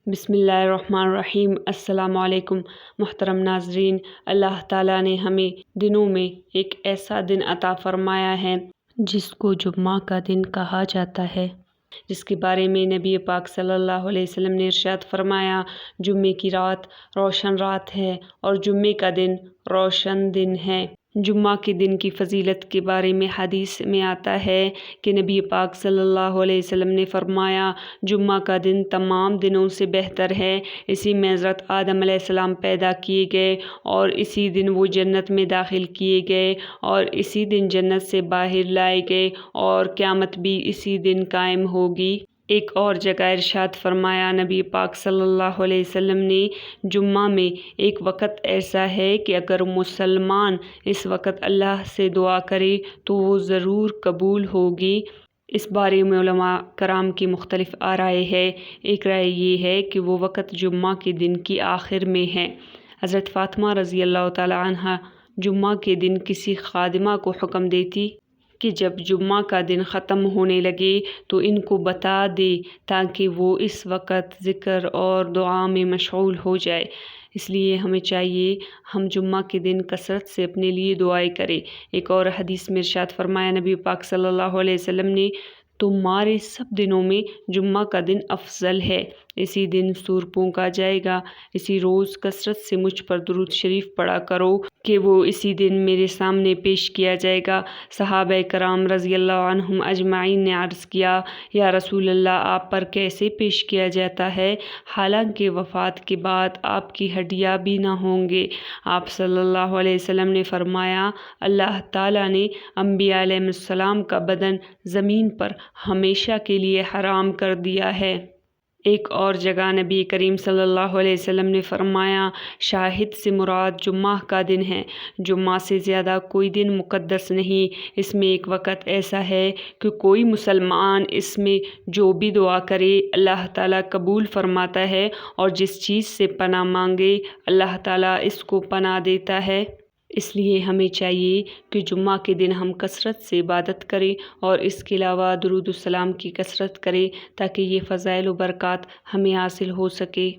بسم اللہ الرحمن الرحیم۔ السلام علیکم محترم ناظرین، اللہ تعالیٰ نے ہمیں دنوں میں ایک ایسا دن عطا فرمایا ہے جس کو جمعہ کا دن کہا جاتا ہے، جس کے بارے میں نبی پاک صلی اللہ علیہ وسلم نے ارشاد فرمایا، جمعے کی رات روشن رات ہے اور جمعے کا دن روشن دن ہے۔ جمعہ کے دن کی فضیلت کے بارے میں حدیث میں آتا ہے کہ نبی پاک صلی اللہ علیہ وسلم نے فرمایا، جمعہ کا دن تمام دنوں سے بہتر ہے۔ اسی میں حضرت آدم علیہ السلام پیدا کیے گئے اور اسی دن وہ جنت میں داخل کیے گئے اور اسی دن جنت سے باہر لائے گئے اور قیامت بھی اسی دن قائم ہوگی۔ ایک اور جگہ ارشاد فرمایا نبی پاک صلی اللہ علیہ وسلم نے، جمعہ میں ایک وقت ایسا ہے کہ اگر مسلمان اس وقت اللہ سے دعا کرے تو وہ ضرور قبول ہوگی۔ اس بارے میں علماء کرام کی مختلف آرائیں ہیں۔ ایک رائے یہ ہے کہ وہ وقت جمعہ کے دن کی آخر میں ہے۔ حضرت فاطمہ رضی اللہ تعالی عنہا جمعہ کے دن کسی خادمہ کو حکم دیتی کہ جب جمعہ کا دن ختم ہونے لگے تو ان کو بتا دے تاکہ وہ اس وقت ذکر اور دعا میں مشغول ہو جائے۔ اس لیے ہمیں چاہیے ہم جمعہ کے دن کثرت سے اپنے لیے دعائیں کریں۔ ایک اور حدیث میں ارشاد فرمایا نبی پاک صلی اللہ علیہ وسلم نے، تمہارے سب دنوں میں جمعہ کا دن افضل ہے، اسی دن سور پھونکا جائے گا، اسی روز کثرت سے مجھ پر درود شریف پڑھا کرو کہ وہ اسی دن میرے سامنے پیش کیا جائے گا۔ صحابہ کرام رضی اللہ عنہم اجمعین نے عرض کیا، یا رسول اللہ، آپ پر کیسے پیش کیا جاتا ہے حالانکہ وفات کے بعد آپ کی ہڈیاں بھی نہ ہوں گے؟ آپ صلی اللہ علیہ وسلم نے فرمایا، اللہ تعالیٰ نے انبیاء علیہ السلام کا بدن زمین پر ہمیشہ کے لیے حرام کر دیا ہے۔ ایک اور جگہ نبی کریم صلی اللہ علیہ وسلم نے فرمایا، شاہد سے مراد جمعہ کا دن ہے، جمعہ سے زیادہ کوئی دن مقدس نہیں۔ اس میں ایک وقت ایسا ہے کہ کوئی مسلمان اس میں جو بھی دعا کرے اللہ تعالیٰ قبول فرماتا ہے اور جس چیز سے پناہ مانگے اللہ تعالیٰ اس کو پناہ دیتا ہے۔ اس لیے ہمیں چاہیے کہ جمعہ کے دن ہم کثرت سے عبادت کریں اور اس کے علاوہ درود السلام کی کثرت کریں تاکہ یہ فضائل و برکات ہمیں حاصل ہو سکے۔